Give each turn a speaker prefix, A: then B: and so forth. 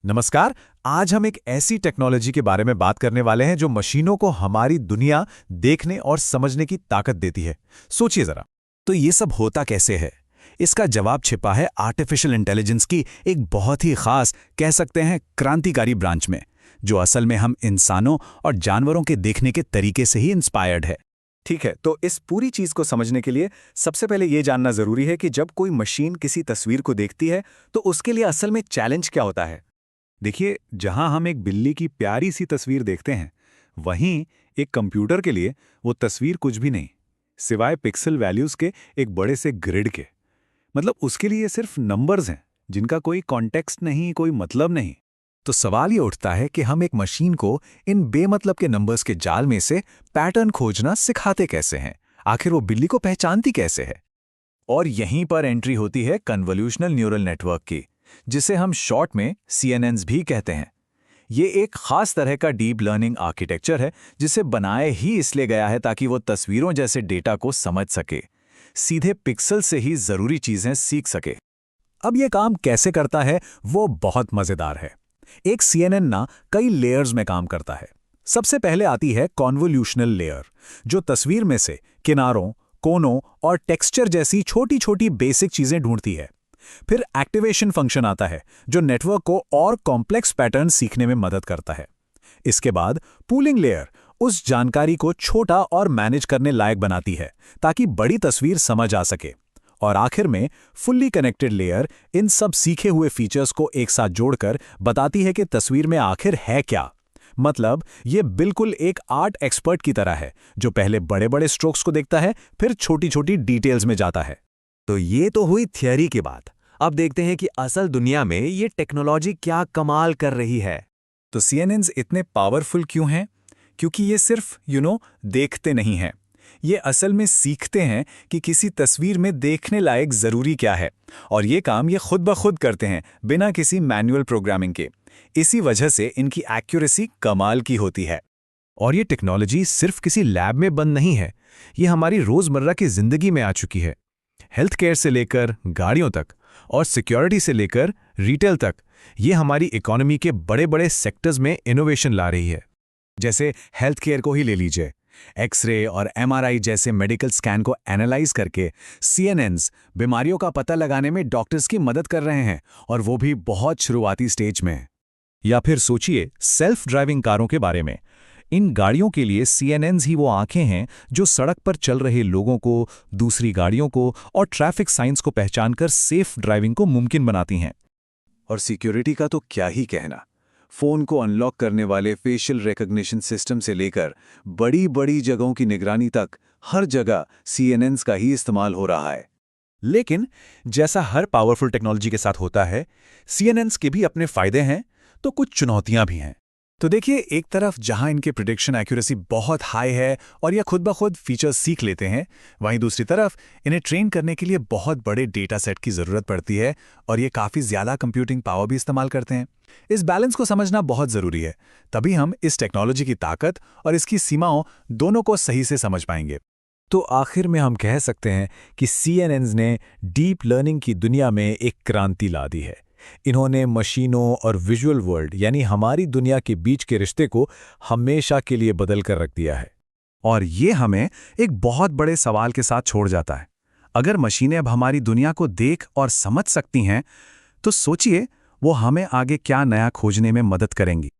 A: नमस्कार। आज हम एक ऐसी टेक्नोलॉजी के बारे में बात करने वाले हैं जो मशीनों को हमारी दुनिया देखने और समझने की ताकत देती है। सोचिए जरा, तो ये सब होता कैसे है? इसका जवाब छिपा है आर्टिफिशियल इंटेलिजेंस की एक बहुत ही खास, कह सकते हैं क्रांतिकारी ब्रांच में, जो असल में हम इंसानों और जानवरों के देखने के तरीके से ही इंस्पायर्ड है।
B: ठीक है, तो इस पूरी चीज को समझने के लिए सबसे पहले ये जानना जरूरी है कि जब कोई मशीन किसी तस्वीर को देखती है तो उसके लिए असल में चैलेंज क्या होता है।
C: देखिए, जहां हम एक बिल्ली की प्यारी सी तस्वीर देखते हैं, वहीं एक कंप्यूटर के लिए वो तस्वीर कुछ भी नहीं, सिवाय पिक्सल वैल्यूज के एक बड़े से ग्रिड के। मतलब उसके लिए सिर्फ नंबर्स हैं, जिनका कोई कॉन्टेक्स्ट नहीं, कोई मतलब नहीं।
A: तो सवाल ये उठता है कि हम एक मशीन को इन बेमतलब के नंबर्स के जाल में से पैटर्न खोजना सिखाते कैसे हैं? आखिर वो बिल्ली को पहचानती कैसे है? और यहीं पर एंट्री होती है कन्वोल्यूशनल न्यूरल नेटवर्क की, जिसे हम शॉर्ट में CNNs भी कहते हैं। ये एक खास तरह का डीप लर्निंग आर्किटेक्चर है, जिसे बनाए ही इसलिए गया है ताकि वो तस्वीरों जैसे डेटा को समझ सके, सीधे पिक्सल से ही जरूरी चीजें सीख सके। अब ये काम कैसे करता है, वो बहुत मजेदार है। एक CNN ना कई लेयर्स में काम करता है। सबसे पहले आती है कॉन्वोल्यूशनल लेयर, जो तस्वीर में से किनारों, कोनों और टेक्सचर जैसी छोटी छोटी बेसिक चीजें ढूंढती है। फिर एक्टिवेशन फंक्शन आता है, जो नेटवर्क को और कॉम्प्लेक्स पैटर्न सीखने में मदद करता है। इसके बाद पूलिंग लेयर उस जानकारी को छोटा और मैनेज करने लायक बनाती है, ताकि बड़ी तस्वीर समझ आ सके। और आखिर में फुल्ली कनेक्टेड लेयर इन सब सीखे हुए फीचर्स को एक साथ जोड़कर बताती है कि तस्वीर में आखिर है क्या। मतलब ये बिल्कुल एक आर्ट एक्सपर्ट की तरह है, जो पहले बड़े बड़े स्ट्रोक्स को देखता है, फिर छोटी छोटी डिटेल्स में जाता है।
D: तो ये तो हुई थियरी की बात। अब देखते हैं कि असल दुनिया में ये टेक्नोलॉजी क्या कमाल कर रही है।
A: तो CNNs इतने पावरफुल क्यों हैं? क्योंकि ये सिर्फ देखते नहीं हैं। ये असल में सीखते हैं कि किसी तस्वीर में देखने लायक जरूरी क्या है, और ये काम ये खुद ब खुद करते हैं, बिना किसी मैनुअल प्रोग्रामिंग के। इसी वजह से इनकी एक्यूरेसी कमाल की होती है। और ये टेक्नोलॉजी सिर्फ किसी लैब में बंद नहीं है, ये हमारी रोजमर्रा की जिंदगी में आ चुकी है। हेल्थ केयर से लेकर गाड़ियों तक और सिक्योरिटी से लेकर रिटेल तक, ये हमारी इकोनॉमी के बड़े बड़े सेक्टर्स में इनोवेशन ला रही है। जैसे हेल्थ केयर को ही ले लीजिए। एक्सरे और MRI जैसे मेडिकल स्कैन को एनालाइज करके CNNs बीमारियों का पता लगाने में डॉक्टर्स की मदद कर रहे हैं, और वो भी बहुत शुरुआती स्टेज में। या फिर सोचिए सेल्फ ड्राइविंग कारों के बारे में। इन गाड़ियों के लिए CNNs ही वो आंखें हैं जो सड़क पर चल रहे लोगों को, दूसरी गाड़ियों को और ट्रैफिक साइंस को पहचानकर सेफ ड्राइविंग को मुमकिन बनाती हैं।
B: और सिक्योरिटी का तो क्या ही कहना। फोन को अनलॉक करने वाले फेशियल रिकॉग्निशन सिस्टम से लेकर बड़ी बड़ी जगहों की निगरानी तक, हर जगह CNNs का ही इस्तेमाल हो रहा है।
A: लेकिन जैसा हर पावरफुल टेक्नोलॉजी के साथ होता है, CNNs के भी अपने फायदे हैं, तो कुछ चुनौतियां भी हैं। तो देखिए, एक तरफ जहां इनके प्रिडिक्शन एक्यूरेसी बहुत हाई है और यह खुद ब खुद फीचर्स सीख लेते हैं, वहीं दूसरी तरफ इन्हें ट्रेन करने के लिए बहुत बड़े डेटा सेट की ज़रूरत पड़ती है, और ये काफ़ी ज़्यादा कंप्यूटिंग पावर भी इस्तेमाल करते हैं। इस बैलेंस को समझना बहुत ज़रूरी है, तभी हम इस टेक्नोलॉजी की ताकत और इसकी सीमाओं दोनों को सही से समझ पाएंगे। तो आखिर में हम कह सकते हैं कि CNNs ने डीप लर्निंग की दुनिया में एक क्रांति ला दी है। इन्होंने मशीनों और विजुअल वर्ल्ड यानी हमारी दुनिया के बीच के रिश्ते को हमेशा के लिए बदल कर रख दिया है। और ये हमें एक बहुत बड़े सवाल के साथ छोड़ जाता है। अगर मशीनें अब हमारी दुनिया को देख और समझ सकती हैं, तो सोचिए वो हमें आगे क्या नया खोजने में मदद करेंगी।